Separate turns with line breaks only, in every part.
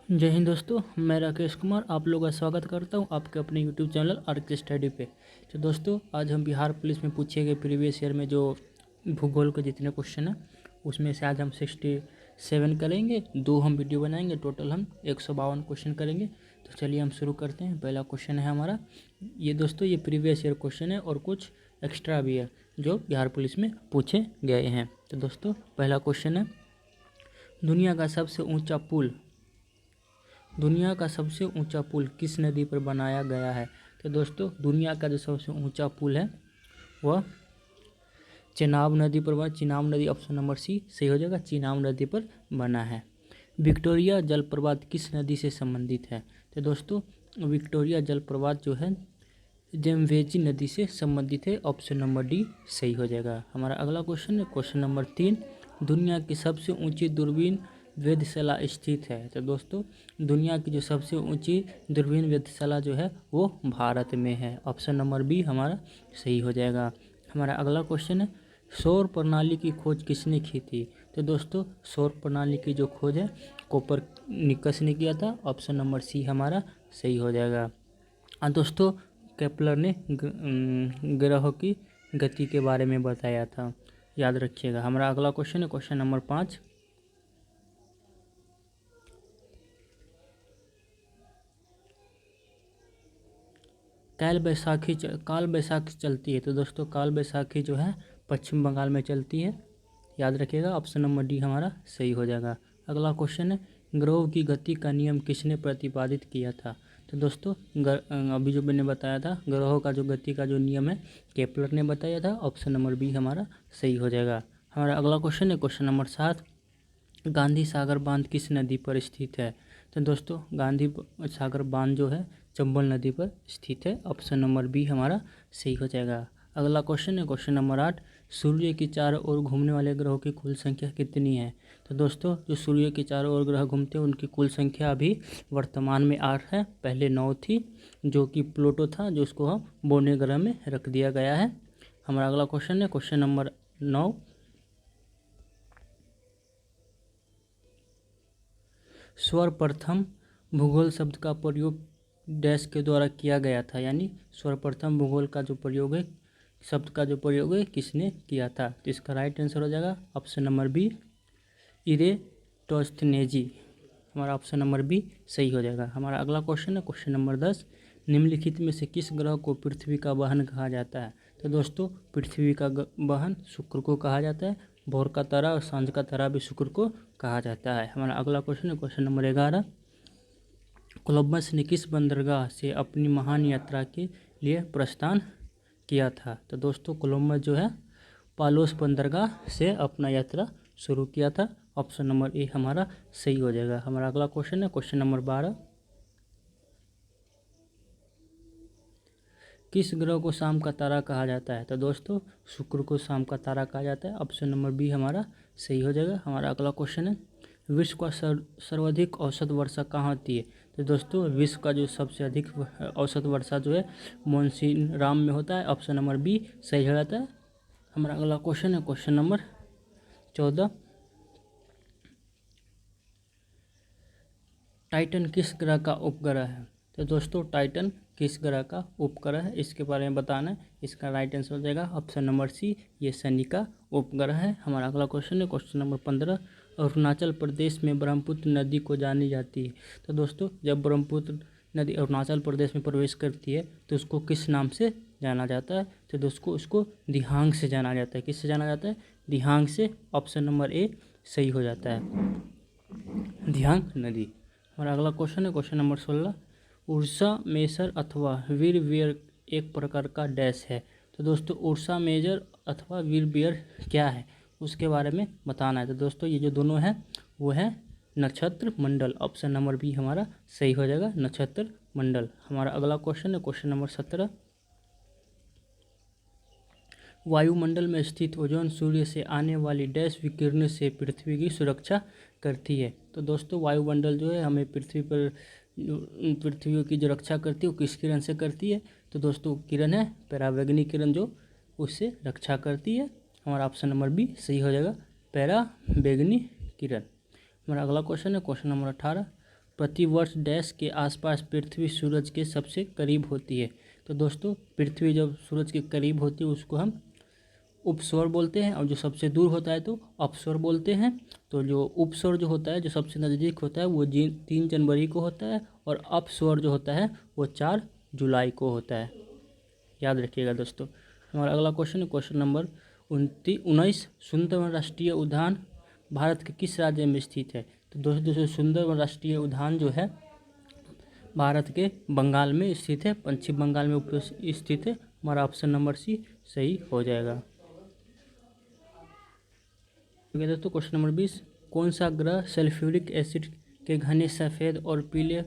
जय हिंद दोस्तों, मैं राकेश कुमार आप लोगों का स्वागत करता हूं आपके अपने यूट्यूब चैनल आरके स्टडी पे। तो दोस्तों, आज हम बिहार पुलिस में पूछे गए प्रीवियस ईयर में जो भूगोल के जितने क्वेश्चन हैं उसमें से आज हम 67 करेंगे। 2 हम वीडियो बनाएंगे, टोटल हम 152 क्वेश्चन करेंगे। तो चलिए हम शुरू करते हैं। पहला क्वेश्चन है हमारा ये दोस्तों, ये प्रीवियस ईयर क्वेश्चन है और कुछ एक्स्ट्रा भी है जो बिहार पुलिस में पूछे गए हैं। तो दोस्तों, पहला क्वेश्चन है दुनिया का सबसे ऊंचा पुल किस नदी पर बनाया गया है। तो दोस्तों, दुनिया का जो सबसे ऊंचा पुल है वह चेनाब नदी पर बना। चिनाब नदी, ऑप्शन नंबर सी सही हो जाएगा, चिनाब नदी पर बना है। विक्टोरिया जलप्रपात किस नदी से संबंधित है। तो दोस्तों, विक्टोरिया जलप्रपात जो है जेम्बेजी नदी से संबंधित है, ऑप्शन नंबर डी सही हो जाएगा। हमारा अगला क्वेश्चन है क्वेश्चन नंबर 3, दुनिया की सबसे ऊंची दूरबीन वेधशाला स्थित है। तो दोस्तों, दुनिया की जो सबसे ऊंची दूरबीन वेधशाला जो है वो भारत में है, ऑप्शन नंबर बी हमारा सही हो जाएगा। हमारा अगला क्वेश्चन है सौर प्रणाली की खोज किसने की थी। तो दोस्तों, सौर प्रणाली की जो खोज है कोपरनिकस ने किया था, ऑप्शन नंबर सी हमारा सही हो जाएगा। दोस्तों, केपलर ने ग्रहों की गति के बारे में बताया था, याद रखिएगा। हमारा अगला क्वेश्चन है क्वेश्चन नंबर 5, काल बैसाखी चलती है। तो दोस्तों, काल बैसाखी जो है पश्चिम बंगाल में चलती है, याद रखिएगा, ऑप्शन नंबर डी हमारा सही हो जाएगा। अगला क्वेश्चन है ग्रहों की गति का नियम किसने प्रतिपादित किया था। तो दोस्तों, अभी जो मैंने बताया था ग्रहों का जो गति का जो नियम है केपलर ने बताया था, ऑप्शन नंबर बी हमारा सही हो जाएगा। हमारा अगला क्वेश्चन है क्वेश्चन नंबर 7, गांधी सागर बांध किस नदी पर स्थित है। तो दोस्तों, गांधी सागर बांध जो है चंबल नदी पर स्थित है, ऑप्शन नंबर बी हमारा सही हो जाएगा। अगला क्वेश्चन है क्वेश्चन नंबर 8, सूर्य की चारों ओर घूमने वाले ग्रहों की कुल संख्या कितनी है। तो दोस्तों, जो सूर्य के चारों ओर ग्रह घूमते हैं उनकी कुल संख्या अभी वर्तमान में 8 है, पहले 9 थी जो कि प्लूटो था, जो उसको हम बौने ग्रह में रख दिया गया है। हमारा अगला क्वेश्चन है क्वेश्चन नंबर 9, सर्वप्रथम भूगोल शब्द का प्रयोग डैश के द्वारा किया गया था, यानी सर्वप्रथम भूगोल का जो प्रयोग है शब्द का जो प्रयोग है किसने किया था। तो इसका राइट आंसर हो जाएगा ऑप्शन नंबर बी इरेटोस्थेनेजी, हमारा ऑप्शन नंबर बी सही हो जाएगा। हमारा अगला क्वेश्चन है क्वेश्चन नंबर 10, निम्नलिखित में से किस ग्रह को पृथ्वी का वाहन कहा जाता है। तो दोस्तों, पृथ्वी का वाहन शुक्र को कहा जाता है, भोर का तारा और सांझ का तारा भी शुक्र को कहा जाता है। हमारा अगला क्वेश्चन है क्वेश्चन नंबर 11, कोलंबस ने किस बंदरगाह से अपनी महान यात्रा के लिए प्रस्थान किया था। तो दोस्तों, कोलंबस जो है पालोस बंदरगाह से अपना यात्रा शुरू किया था, ऑप्शन नंबर ए हमारा सही हो जाएगा। हमारा अगला क्वेश्चन है क्वेश्चन नंबर 12, किस ग्रह को शाम का तारा कहा जाता है। तो दोस्तों, शुक्र को शाम का तारा कहा जाता है, ऑप्शन नंबर बी हमारा सही हो जाएगा। हमारा अगला क्वेश्चन है विश्व का सर्वाधिक औसत वर्षा कहाँ होती है। तो दोस्तों, विश्व का जो सबसे अधिक औसत वर्षा जो है मानसून राम में होता है, ऑप्शन नंबर बी सही हो जाता है। हमारा अगला क्वेश्चन है क्वेश्चन नंबर 14, टाइटन किस ग्रह का उपग्रह है। तो दोस्तों, टाइटन किस ग्रह का उपग्रह है इसके बारे में बताना है, इसका राइट आंसर हो जाएगा ऑप्शन नंबर सी, ये शनि का उपग्रह है। हमारा अगला क्वेश्चन है क्वेश्चन नंबर 15, अरुणाचल प्रदेश में ब्रह्मपुत्र नदी को जानी जाती है। तो दोस्तों, जब ब्रह्मपुत्र नदी अरुणाचल प्रदेश में प्रवेश करती है तो उसको किस नाम से जाना जाता है। तो दोस्तों, उसको दिहांग से जाना जाता है। किससे जाना जाता है, दिहांग से, ऑप्शन नंबर ए सही हो जाता है, दिहांग नदी। हमारा अगला क्वेश्चन है क्वेश्चन नंबर 16, उर्सा मेजर अथवा वीर बियर एक प्रकार का डैश है। तो दोस्तों, उर्सा मेजर अथवा वीर बियर क्या है उसके बारे में बताना है। तो दोस्तों, ये जो दोनों है वो है नक्षत्र मंडल, ऑप्शन नंबर बी हमारा सही हो जाएगा, नक्षत्र मंडल। हमारा अगला क्वेश्चन है क्वेश्चन नंबर 17, वायुमंडल में स्थित ओजोन सूर्य से आने वाली डैश विकिरण से पृथ्वी की सुरक्षा करती है। तो दोस्तों, वायुमंडल जो है हमें पृथ्वी की जो रक्षा करती है वो किस किरण से करती है। तो दोस्तों, किरण है परावैंगनी किरण जो उससे रक्षा करती है, हमारा ऑप्शन नंबर बी सही हो जाएगा, परावैंगनी किरण। हमारा अगला क्वेश्चन है क्वेश्चन नंबर 18, प्रतिवर्ष डैश के आसपास पृथ्वी सूरज के सबसे करीब होती है। तो दोस्तों पृथ्वी जब सूरज के करीब होती है उसको हम उपसौर बोलते हैं, और जो सबसे दूर होता है तो अपसौर बोलते हैं। तो जो उपसौर जो होता है, जो सबसे नज़दीक होता है, वो 3 जनवरी को होता है, और अपसौर जो होता है वो 4 जुलाई को होता है। याद रखिएगा दोस्तों। हमारा अगला क्वेश्चन है क्वेश्चन नंबर 19। सुंदरवन राष्ट्रीय उद्यान भारत के किस राज्य में स्थित है? तो दोस्तों सुंदरवन राष्ट्रीय उद्यान जो है भारत के बंगाल में स्थित है, पश्चिम बंगाल में स्थित है। हमारा ऑप्शन नंबर सी सही हो जाएगा। दोस्तों क्वेश्चन नंबर 20। कौन सा ग्रह सल्फ्यूरिक एसिड के घने सफ़ेद और पीले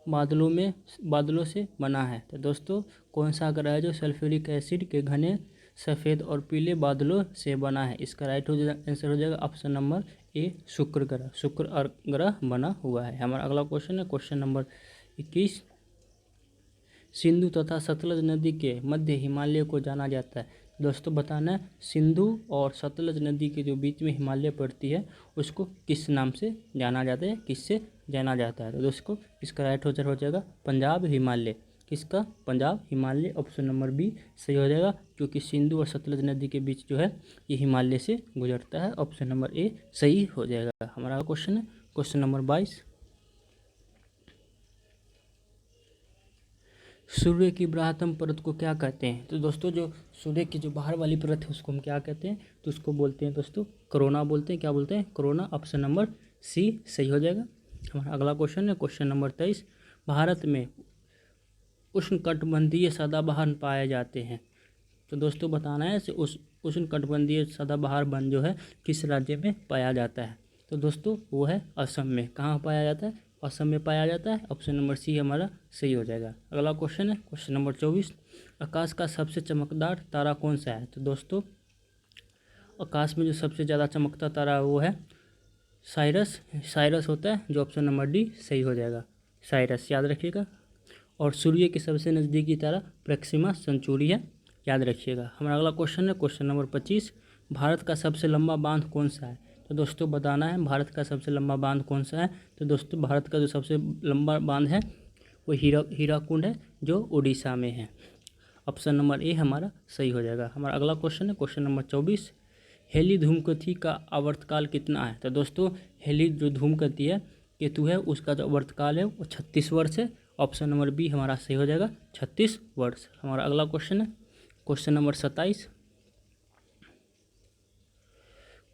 बादलों से बना है? तो दोस्तों कौन सा ग्रह है जो सल्फ्यूरिक एसिड के घने सफ़ेद और पीले बादलों से बना है? इसका राइट आंसर हो जाएगा ऑप्शन नंबर ए शुक्र ग्रह। शुक्र ग्रह बना हुआ है। हमारा अगला क्वेश्चन है क्वेश्चन नंबर 21। सिंधु तथा सतलज नदी के मध्य हिमालय को जाना जाता है। दोस्तों बताना है सिंधु और सतलज नदी के जो बीच में हिमालय पड़ती है उसको किस नाम से जाना जाता है, किससे जाना जाता है? तो दोस्तों इसका राइट आंसर हो जाएगा पंजाब हिमालय। किसका? Punjab Himalaya. Option number B सही हो जाएगा, क्योंकि सिंधु और सतलज नदी के बीच जो है ये हिमालय से गुजरता है। ऑप्शन नंबर ए सही हो जाएगा। हमारा क्वेश्चन है क्वेश्चन नंबर 22। सूर्य की बाह्यतम परत को क्या कहते हैं? तो दोस्तों जो सूर्य की जो बाहर वाली परत है उसको हम क्या कहते हैं? तो उसको बोलते हैं दोस्तों कोरोना बोलते हैं। क्या बोलते हैं? कोरोना। ऑप्शन नंबर सी सही हो जाएगा। हमारा अगला क्वेश्चन है क्वेश्चन नंबर 23। भारत में उष्णकटिबंधीय सदाबहार पाए जाते हैं। तो दोस्तों बताना है उस उष्णकटिबंधीय सदाबहार वन जो है किस राज्य में पाया जाता है? तो दोस्तों वो है असम में। कहाँ पाया जाता है? असम में पाया जाता है। ऑप्शन नंबर सी हमारा सही हो जाएगा। अगला क्वेश्चन है क्वेश्चन नंबर 24। आकाश का सबसे चमकदार तारा कौन सा है? तो दोस्तों आकाश में जो सबसे ज़्यादा चमकता तारा वो है साइरस होता है, जो ऑप्शन नंबर डी सही हो जाएगा। साइरस याद रखिएगा। और सूर्य के सबसे नज़दीकी तारा प्रोक्सिमा सेंचुरी है, याद रखिएगा। हमारा अगला क्वेश्चन है क्वेश्चन नंबर 25। भारत का सबसे लंबा बांध कौन सा है? तो दोस्तों बताना है भारत का सबसे लंबा बांध कौन सा है? तो दोस्तों भारत का जो सबसे लंबा बांध है वो हीराकुंड है, जो उड़ीसा में है। ऑप्शन नंबर ए हमारा सही हो जाएगा। हमारा अगला क्वेश्चन है क्वेश्चन नंबर 24। हेली धूमकेतु का आवर्तकाल कितना है? तो दोस्तों हेली जो धूमकेतु है केतु है उसका जो आवर्तकाल है वो 36 वर्ष है। ऑप्शन नंबर बी हमारा सही हो जाएगा 36 वर्ष। हमारा अगला क्वेश्चन है क्वेश्चन नंबर 27।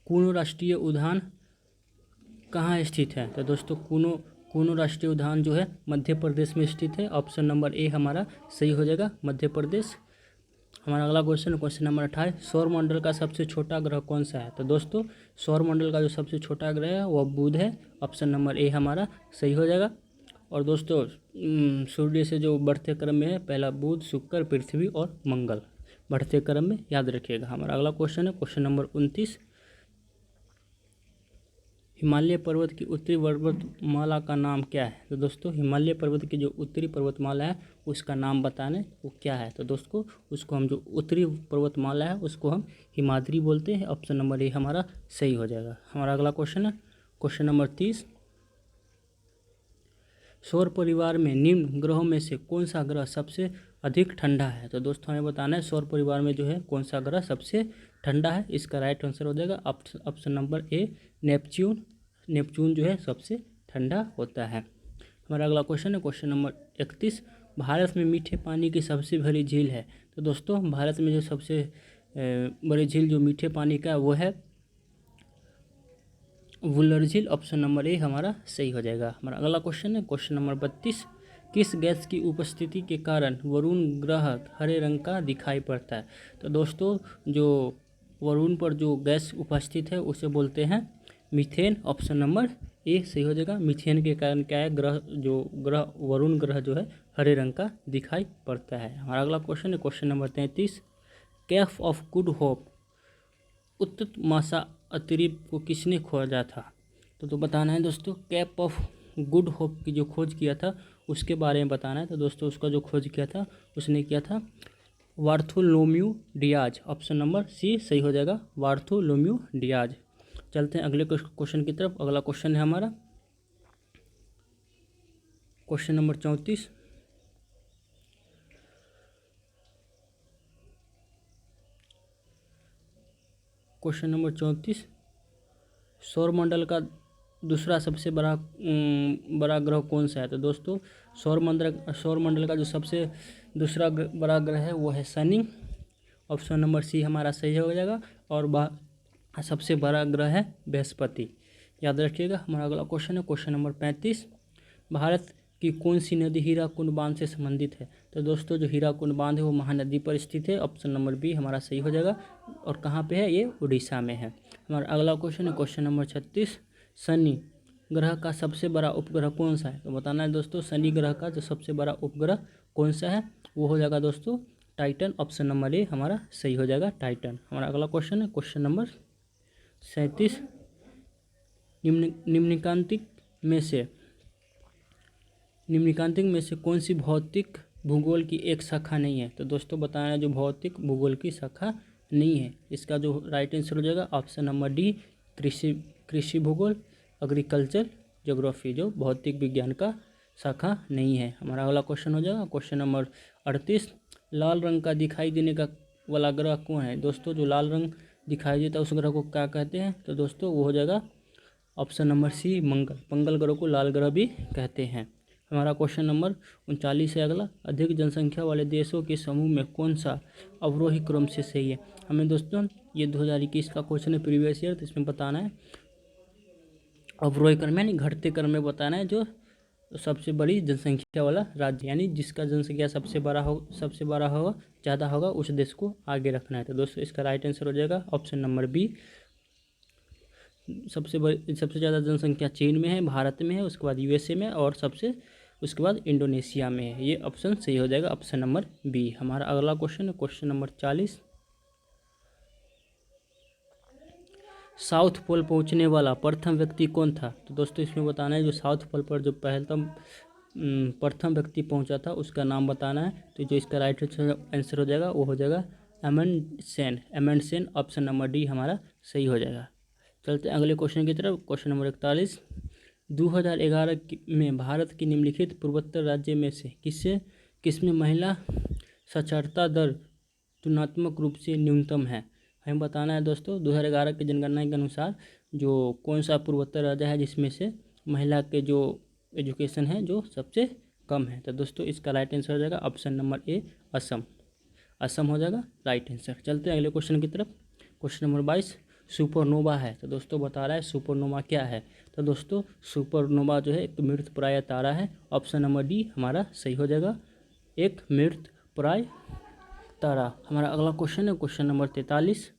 कूनो राष्ट्रीय उद्यान कहाँ स्थित है? तो दोस्तों कूनो राष्ट्रीय उद्यान जो है मध्य प्रदेश में स्थित है। ऑप्शन नंबर ए हमारा सही हो जाएगा मध्य प्रदेश। हमारा अगला क्वेश्चन है क्वेश्चन नंबर 28। सौर मंडल का सबसे छोटा ग्रह कौन सा है? तो दोस्तों सौर मंडल का जो सबसे छोटा ग्रह है वह बुध है। ऑप्शन नंबर ए हमारा सही हो जाएगा। और दोस्तों सूर्य से जो बढ़ते क्रम में है पहला बुध, शुक्र, पृथ्वी और मंगल बढ़ते क्रम में, याद रखिएगा। हमारा अगला क्वेश्चन है क्वेश्चन नंबर 29। हिमालय पर्वत की उत्तरी पर्वतमाला का नाम क्या है? तो दोस्तों हिमालय पर्वत की जो उत्तरी पर्वतमाला है उसका नाम बताने वो क्या है? तो दोस्तों उसको हम जो उत्तरी पर्वतमाला है उसको हम हिमाद्री बोलते हैं। ऑप्शन नंबर ए हमारा सही हो जाएगा। हमारा अगला क्वेश्चन है क्वेश्चन नंबर 30। सौर परिवार में निम्न ग्रहों में से कौन सा ग्रह सबसे अधिक ठंडा है? तो दोस्तों हमें बताना है सौर परिवार में जो है कौन सा ग्रह सबसे ठंडा है। इसका राइट आंसर हो जाएगा ऑप्शन नंबर ए नेपच्यून। नेपच्यून जो है सबसे ठंडा होता है। हमारा अगला क्वेश्चन है क्वेश्चन नंबर 31। भारत में मीठे पानी की सबसे बड़ी झील है? तो दोस्तों भारत में जो सबसे बड़ी झील जो मीठे पानी का वो है वुलर झील। ऑप्शन नंबर ए हमारा सही हो जाएगा। हमारा अगला क्वेश्चन है क्वेश्चन नंबर 32। किस गैस की उपस्थिति के कारण वरुण ग्रह हरे रंग का दिखाई पड़ता है? तो दोस्तों जो वरुण पर जो गैस उपस्थित है उसे बोलते हैं मीथेन। ऑप्शन नंबर ए सही हो जाएगा। मीथेन के कारण क्या है ग्रह वरुण ग्रह जो है हरे रंग का दिखाई पड़ता है। हमारा अगला क्वेश्चन है question number 33। Cape of Good Hope उत्तमासा अतिरिक्त को किसने खोजा था? तो बताना है दोस्तों कैप ऑफ गुड होप की जो खोज किया था उसके बारे में बताना है। तो दोस्तों उसका जो खोज किया था उसने किया था Bartholomew Dias. Option number C सही हो जाएगा बार्थोलोम्यू डियाज। चलते हैं अगले क्वेश्चन की तरफ। अगला क्वेश्चन है हमारा क्वेश्चन नंबर 34, क्वेश्चन नंबर 34, सौरमंडल का दूसरा सबसे बड़ा ग्रह कौन सा है? तो दोस्तों सौरमंडल का जो सबसे दूसरा बड़ा ग्रह है वो है शनि। ऑप्शन नंबर सी हमारा सही हो जाएगा। और सबसे बड़ा ग्रह है बृहस्पति। याद रखिएगा। हमारा अगला क्वेश्चन है क्वेश्चन नंबर 35, भारत की कौन सी नदी हीराकुंड बांध से संबंधित है? तो दोस्तों जो हीराकुंड बांध है वो महानदी पर स्थित है। ऑप्शन नंबर बी हमारा सही हो जाएगा। और कहाँ पे है? ये उड़ीसा में है। हमारा अगला क्वेश्चन है क्वेश्चन नंबर 36, शनि ग्रह का सबसे बड़ा उपग्रह कौन सा है? तो बताना है दोस्तों शनि ग्रह का जो सबसे बड़ा उपग्रह कौन सा है? वो हो जाएगा दोस्तों टाइटन। ऑप्शन नंबर ए हमारा सही हो जाएगा, टाइटन। हमारा अगला क्वेश्चन है क्वेश्चन नंबर 37, निम्नलिखित में से कौन सी भौतिक भूगोल की एक शाखा नहीं है? तो दोस्तों बताना है जो भौतिक भूगोल की शाखा नहीं है, इसका जो राइट आंसर हो जाएगा ऑप्शन नंबर डी, कृषि भूगोल, एग्रीकल्चर ज्योग्राफी, जो भौतिक विज्ञान का शाखा नहीं है। हमारा अगला क्वेश्चन हो जाएगा क्वेश्चन नंबर 38, लाल रंग का दिखाई देने का वाला ग्रह कौन है? दोस्तों जो लाल रंग दिखाई देता है उस ग्रह को क्या कहते हैं? तो दोस्तों वो हो जाएगा ऑप्शन नंबर सी, मंगल। मंगल ग्रह को लाल ग्रह भी कहते हैं। हमारा क्वेश्चन नंबर 39 है अगला, अधिक जनसंख्या वाले देशों के समूह में कौन सा अवरोही क्रम से सही है? हमें दोस्तों ये 2021 का क्वेश्चन है प्रीवियस ईयर, तो इसमें बताना है अवरोही क्रम यानी घटते क्रम में बताना है जो सबसे बड़ी जनसंख्या वाला राज्य, यानी जिसका जनसंख्या सबसे बड़ा होगा ज़्यादा होगा उस देश को आगे रखना है। तो दोस्तों इसका राइट आंसर हो जाएगा ऑप्शन नंबर बी, सबसे ज़्यादा जनसंख्या चीन में है, भारत में है, उसके बाद यूएसए में, और उसके बाद इंडोनेशिया में है। ये ऑप्शन सही हो जाएगा, ऑप्शन नंबर बी। हमारा अगला क्वेश्चन है क्वेश्चन नंबर 40, साउथ पोल पहुंचने वाला प्रथम व्यक्ति कौन था? तो दोस्तों इसमें बताना है जो साउथ पोल पर जो प्रथम व्यक्ति पहुंचा था उसका नाम बताना है। तो जो इसका राइट आंसर हो जाएगा वो हो जाएगा एमंडसेन। ऑप्शन नंबर डी हमारा सही हो जाएगा। चलते हैं अगले क्वेश्चन की तरफ। क्वेश्चन नंबर 41, 2011 में भारत की निम्नलिखित पूर्वोत्तर राज्य में से किसमें महिला साक्षरता दर तुलनात्मक रूप से न्यूनतम है? हमें बताना है दोस्तों 2011 की जनगणना के अनुसार जो कौन सा पूर्वोत्तर राज्य है जिसमें से महिला के जो एजुकेशन है जो सबसे कम है। तो दोस्तों इसका राइट आंसर हो जाएगा ऑप्शन नंबर ए, असम हो जाएगा राइट आंसर। चलते हैं अगले क्वेश्चन की तरफ। क्वेश्चन नंबर 22, सुपरनोवा है। तो दोस्तों बता रहा है सुपरनोवा क्या है? तो दोस्तों सुपरनोवा जो है एक मृतप्राय तारा है। ऑप्शन नंबर डी हमारा सही हो जाएगा, एक मृतप्राय तारा। हमारा अगला क्वेश्चन है क्वेश्चन नंबर 43,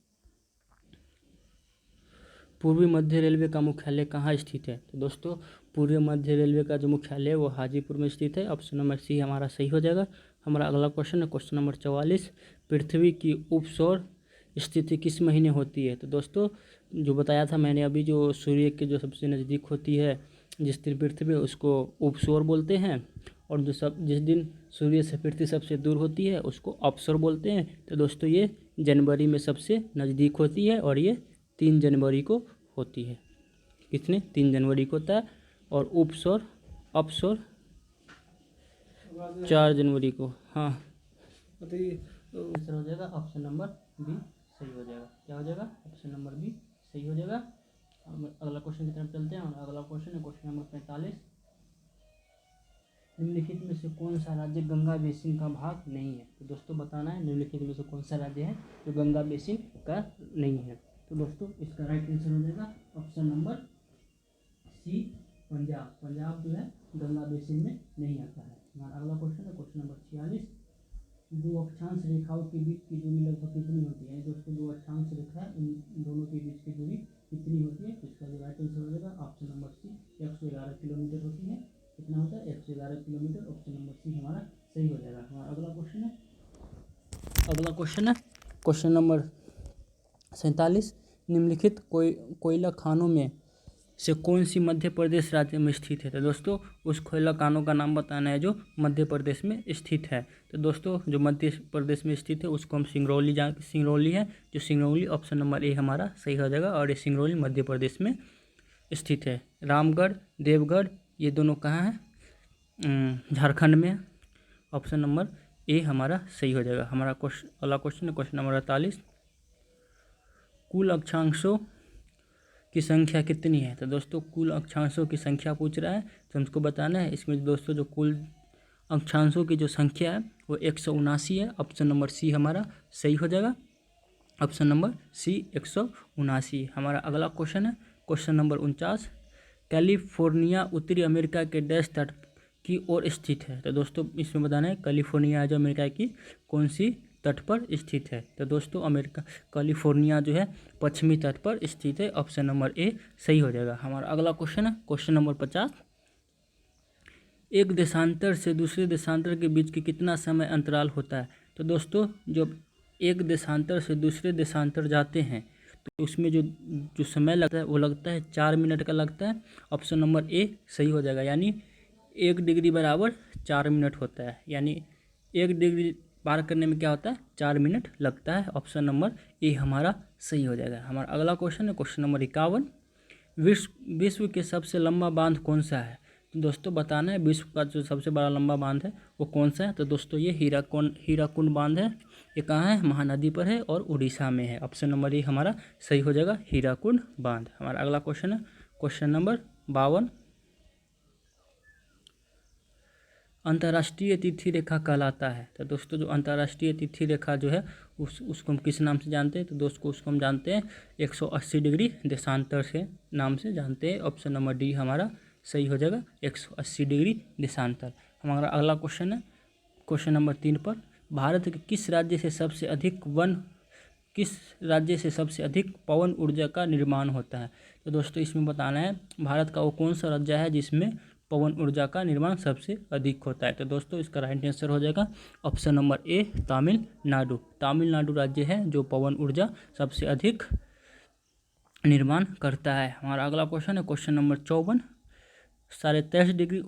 पूर्वी मध्य रेलवे का मुख्यालय कहाँ स्थित है? तो दोस्तों पूर्वी मध्य रेलवे का जो मुख्यालय है वो हाजीपुर में स्थित है। ऑप्शन नंबर सी हमारा सही हो जाएगा। हमारा अगला क्वेश्चन है क्वेश्चन नंबर 44, पृथ्वी की उपसौर स्थिति किस महीने होती है? तो दोस्तों जो बताया था मैंने अभी, जो सूर्य के जो सबसे नज़दीक होती है जिस दिन पृथ्वी उसको उपसौर बोलते हैं, और जिस दिन सूर्य से पृथ्वी सबसे दूर होती है उसको अपसौर बोलते हैं। तो दोस्तों ये जनवरी में सबसे नज़दीक होती है और ये 3 जनवरी को होती है। कितने? 3 जनवरी को होता है। और अपसौर 4 जनवरी को। हाँ आंसर हो जाएगा ऑप्शन नंबर बी सही हो जाएगा। क्या हो जाएगा? ऑप्शन नंबर बी सही हो जाएगा। अगला क्वेश्चन की तरफ चलते हैं। और अगला क्वेश्चन है क्वेश्चन नंबर 45, निम्नलिखित में से कौन सा राज्य गंगा बेसिन का भाग नहीं है? तो दोस्तों बताना है निम्नलिखित में से कौन सा राज्य है जो गंगा बेसिन का नहीं है। तो दोस्तों इसका राइट आंसर हो जाएगा option number C, Punjab. Punjab जो है गंगा बेसिन में नहीं आता है। हमारा अगला क्वेश्चन है क्वेश्चन नंबर 46, दो अक्षांश रेखाओं के बीच की दूरी लगभग कितनी होती है? दोस्तों दो अक्षांश रेखा है इन दोनों के बीच की दूरी कितनी होती है? तो इसका जो राइट आंसर हो जाएगा ऑप्शन नंबर सी, 111 किलोमीटर होती है। कितना होता है? 111 किलोमीटर। ऑप्शन नंबर सी हमारा सही हो जाएगा। हमारा अगला क्वेश्चन है क्वेश्चन नंबर 47, निम्नलिखित कोयला खानों में से कौन सी मध्य प्रदेश राज्य में स्थित है? तो दोस्तों उस कोयला खानों का नाम बताना है जो मध्य प्रदेश में स्थित है। तो दोस्तों जो मध्य प्रदेश में स्थित है उसको हम सिंगरौली है, जो सिंगरौली ऑप्शन नंबर ए हमारा सही हो जाएगा। और ये सिंगरौली मध्य प्रदेश में स्थित है। रामगढ़, देवगढ़ ये दोनों कहाँ हैं? झारखंड में है। ऑप्शन नंबर ए हमारा सही हो जाएगा। हमारा अगला क्वेश्चन है क्वेश्चन नंबर 48, कुल अक्षांशों की संख्या कितनी है। तो दोस्तों कुल अक्षांशों की संख्या पूछ रहा है, तो हमको बताना है। इसमें दोस्तों जो कुल अक्षांशों की जो संख्या है वो 179 है। ऑप्शन नंबर सी हमारा सही हो जाएगा। Option number C 179। हमारा अगला क्वेश्चन है क्वेश्चन नंबर 49, कैलिफोर्निया उत्तरी अमेरिका के डैश तट की ओर स्थित है। तो दोस्तों इसमें बताना है कैलिफोर्निया जो अमेरिका की कौन सी तट पर स्थित है। तो दोस्तों अमेरिका कैलिफोर्निया जो है पश्चिमी तट पर स्थित है। ऑप्शन नंबर ए सही हो जाएगा। हमारा अगला क्वेश्चन है क्वेश्चन नंबर 50, एक देशांतर से दूसरे देशांतर के बीच की कितना समय अंतराल होता है। तो दोस्तों जब एक देशांतर से दूसरे देशांतर जाते हैं तो उसमें जो समय लगता है वो लगता है 4 मिनट का लगता है। ऑप्शन नंबर ए सही हो जाएगा। यानी 1 डिग्री बराबर 4 मिनट होता है। यानी 1 डिग्री पार करने में क्या होता है 4 मिनट लगता है। ऑप्शन नंबर ए हमारा सही हो जाएगा। हमारा अगला क्वेश्चन है क्वेश्चन नंबर 51, विश्व के सबसे लंबा बांध कौन सा है। तो दोस्तों बताना है विश्व का जो सबसे बड़ा लंबा बांध है वो कौन सा है। तो दोस्तों ये हीराकुंड बांध है। ये कहाँ है, महानदी पर है और उड़ीसा में है। ऑप्शन नंबर ए हमारा सही हो जाएगा, हीराकुंड बांध। हमारा अगला क्वेश्चन है क्वेश्चन नंबर 52, अंतर्राष्ट्रीय तिथि रेखा कहलाता है। तो दोस्तों जो अंतर्राष्ट्रीय तिथि रेखा जो है उसको हम किस नाम से जानते हैं। तो दोस्तों उसको हम जानते हैं 180 डिग्री देशांतर से नाम से जानते हैं। ऑप्शन नंबर डी हमारा सही हो जाएगा, 180 डिग्री देशांतर। हमारा अगला क्वेश्चन है क्वेश्चन नंबर 3 पर, भारत के किस राज्य से सबसे अधिक पवन ऊर्जा का निर्माण होता है। तो दोस्तों इसमें बताना है भारत का वो कौन सा राज्य है जिसमें पवन ऊर्जा का निर्माण सबसे अधिक होता है। तो दोस्तों इसका राइट आंसर हो जाएगा ऑप्शन नंबर ए तमिलनाडु। तमिलनाडु राज्य है जो पवन ऊर्जा सबसे अधिक निर्माण करता है। हमारा अगला क्वेश्चन है क्वेश्चन नंबर 54, 23.5 डिग्री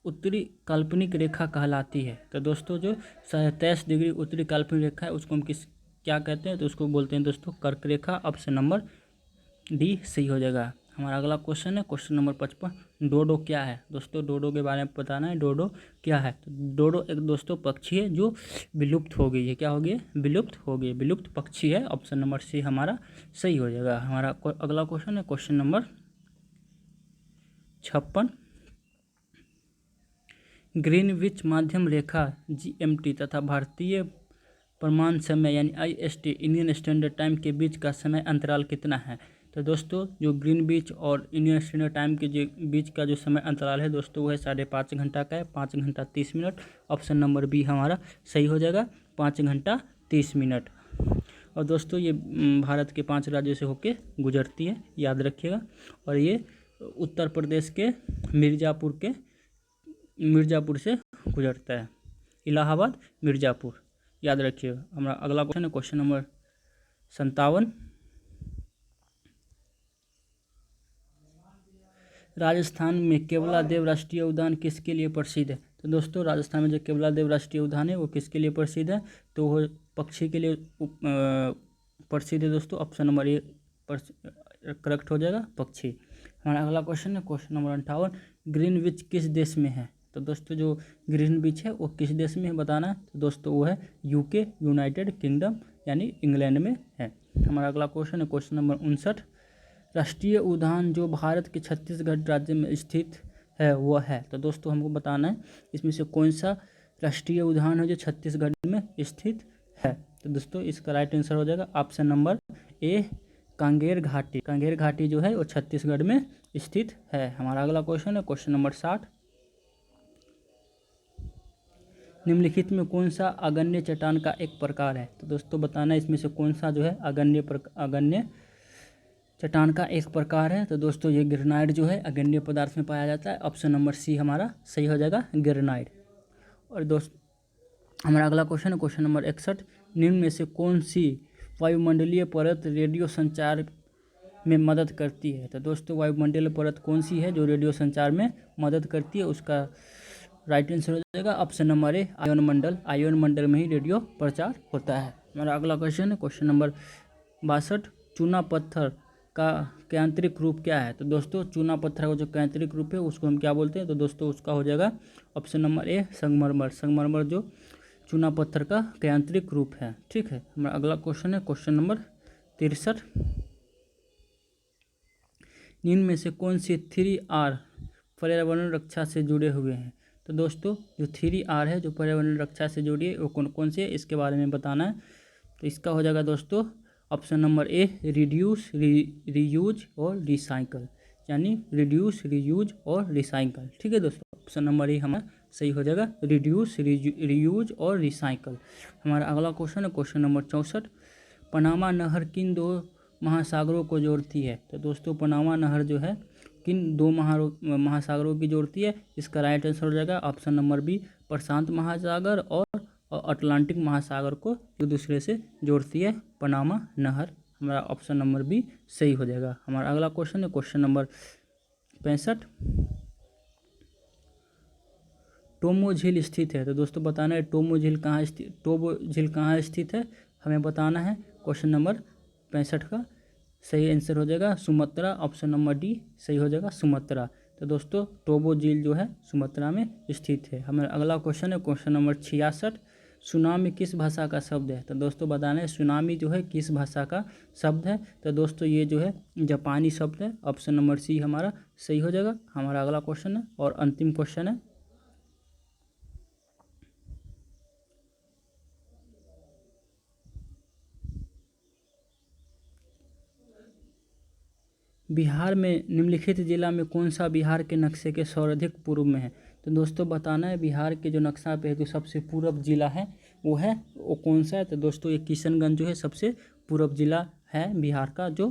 उत्तरी काल्पनिक रेखा कहलाती है। तो दोस्तों जो 23.5 डिग्री उत्तरी काल्पनिक रेखा है उसको हम क्या कहते हैं। तो उसको बोलते हैं दोस्तों कर्क रेखा। ऑप्शन नंबर डी सही हो जाएगा। हमारा अगला क्वेश्चन है क्वेश्चन नंबर 55, डोडो क्या है। दोस्तों डोडो के बारे में बताना है, डोडो क्या है। तो डोडो एक दोस्तों पक्षी है जो विलुप्त हो गई है। क्या हो गई है, विलुप्त हो गई, विलुप्त पक्षी है। ऑप्शन नंबर सी हमारा सही हो जाएगा। हमारा अगला क्वेश्चन है क्वेश्चन नंबर 56, ग्रीनविच माध्यम रेखा GMT तथा भारतीय प्रमाण समय यानी IST इंडियन स्टैंडर्ड टाइम के बीच का समय अंतराल कितना है। तो दोस्तों जो ग्रीनविच और इंडियन स्टैंडर्ड टाइम के जो बीच का जो समय अंतराल है दोस्तों वो है 5.5 घंटा का है, 5 घंटा 30 मिनट। ऑप्शन नंबर बी हमारा सही हो जाएगा, 5 घंटा 30 मिनट। और दोस्तों ये भारत के 5 राज्यों से होके गुजरती है, याद रखिएगा। और ये उत्तर प्रदेश के मिर्ज़ापुर से गुजरता है, इलाहाबाद मिर्ज़ापुर, याद रखिएगा। हमारा अगला क्वेश्चन है क्वेश्चन नंबर 57, राजस्थान में केवलादेव राष्ट्रीय उद्यान किसके लिए प्रसिद्ध है। तो दोस्तों राजस्थान में जो केवलादेव राष्ट्रीय उद्यान है वो किसके लिए प्रसिद्ध है। तो वो पक्षी के लिए प्रसिद्ध है दोस्तों। ऑप्शन नंबर ए करेक्ट हो जाएगा, पक्षी। हमारा अगला क्वेश्चन है क्वेश्चन नंबर 58, ग्रीनविच किस देश में है। तो दोस्तों जो ग्रीनविच है वो किस देश में है बताना है। तो दोस्तों वो है UK यूनाइटेड किंगडम यानी इंग्लैंड में है। हमारा अगला क्वेश्चन है क्वेश्चन नंबर 59, राष्ट्रीय उद्यान जो भारत के छत्तीसगढ़ राज्य में स्थित है वो है। तो दोस्तों हमको बताना है इसमें से कौन सा राष्ट्रीय उद्यान है जो छत्तीसगढ़ में स्थित है। तो दोस्तों इसका राइट आंसर हो जाएगा ऑप्शन नंबर ए कांगेर घाटी। कांगेर घाटी जो है वो छत्तीसगढ़ में स्थित है। हमारा अगला क्वेश्चन है क्वेश्चन नंबर 60, निम्नलिखित में कौन सा अगण्य चट्टान का एक प्रकार है। तो दोस्तों बताना इसमें से कौन सा जो है अगण्य चट्टान का एक प्रकार है। तो दोस्तों ये ग्रेनाइट जो है अगण्य पदार्थ में पाया जाता है। ऑप्शन नंबर सी हमारा सही हो जाएगा, ग्रेनाइट। और दोस्त हमारा अगला क्वेश्चन है क्वेश्चन नंबर 61, निम्न में से कौन सी वायुमंडलीय परत रेडियो संचार में मदद करती है। तो दोस्तों वायुमंडलीय परत कौन सी है जो रेडियो संचार में मदद करती है, उसका राइट आंसर हो जाएगा ऑप्शन नंबर ए आयन मंडल। आयन मंडल में ही रेडियो प्रचार होता है। हमारा अगला क्वेश्चन है क्वेश्चन नंबर 62, चूना पत्थर का यांत्रिक रूप क्या है? तो दोस्तों चूना पत्थर का जो यांत्रिक रूप है उसको हम क्या बोलते हैं? तो दोस्तों उसका हो जाएगा ऑप्शन नंबर ए संगमरमर। संगमरमर जो चूना पत्थर का यांत्रिक रूप है। ठीक है, हमारा अगला क्वेश्चन है क्वेश्चन नंबर 63। निम्न में से कौन से 3R पर्यावरण रक्षा से जुड़े हुए हैं? तो दोस्तों जो 3R है जो पर्यावरण रक्षा से जुड़ी है वो कौन कौन से है इसके बारे में बताना है। तो इसका हो जाएगा दोस्तों ऑप्शन नंबर ए रिड्यूस, रीयूज और रिसाइकल, यानी रिड्यूस, रीयूज और रिसाइकल। ठीक है दोस्तों, ऑप्शन नंबर ए हमारा सही हो जाएगा, रिड्यूस, रीयूज और रिसाइकल। हमारा अगला क्वेश्चन है क्वेश्चन नंबर 64। पनामा नहर किन दो महासागरों को जोड़ती है? तो दोस्तों पनामा नहर जो है किन दो महासागरों की जोड़ती है? इसका राइट आंसर हो जाएगा ऑप्शन नंबर बी प्रशांत महासागर और अटलांटिक महासागर को एक दूसरे से जोड़ती है पनामा नहर। हमारा ऑप्शन नंबर बी सही हो जाएगा। हमारा अगला क्वेश्चन है क्वेश्चन नंबर 65। टोमो झील स्थित है? तो दोस्तों बताना है टोमो झील कहाँ स्थित है, हमें बताना है। क्वेश्चन नंबर 65 का सही आंसर हो जाएगा सुमत्रा, ऑप्शन नंबर डी सही हो जाएगा सुमत्रा। तो दोस्तों टोबो झील जो है सुमत्रा में स्थित है। हमारा अगला क्वेश्चन है क्वेश्चन नंबर 66। सुनामी किस भाषा का शब्द है? तो दोस्तों बताना है सुनामी जो है किस भाषा का शब्द है? तो दोस्तों ये जो है जापानी शब्द है, ऑप्शन नंबर सी हमारा सही हो जाएगा। हमारा अगला क्वेश्चन है और अंतिम क्वेश्चन है बिहार में निम्नलिखित जिला में कौन सा बिहार के नक्शे के सर्वाधिक पूर्व में है? तो दोस्तों बताना है बिहार के जो नक्शा पे है जो सबसे पूर्व जिला है वो कौन सा है? तो दोस्तों ये किशनगंज जो है सबसे पूर्व जिला है बिहार का, जो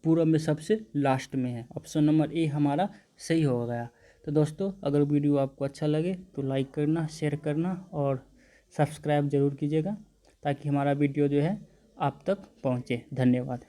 पूर्व में सबसे लास्ट में है। ऑप्शन नंबर ए हमारा सही हो गया। तो दोस्तों अगर वीडियो आपको अच्छा लगे तो लाइक करना, शेयर करना और सब्सक्राइब जरूर कीजिएगा ताकि हमारा वीडियो जो है आप तक पहुँचे। धन्यवाद।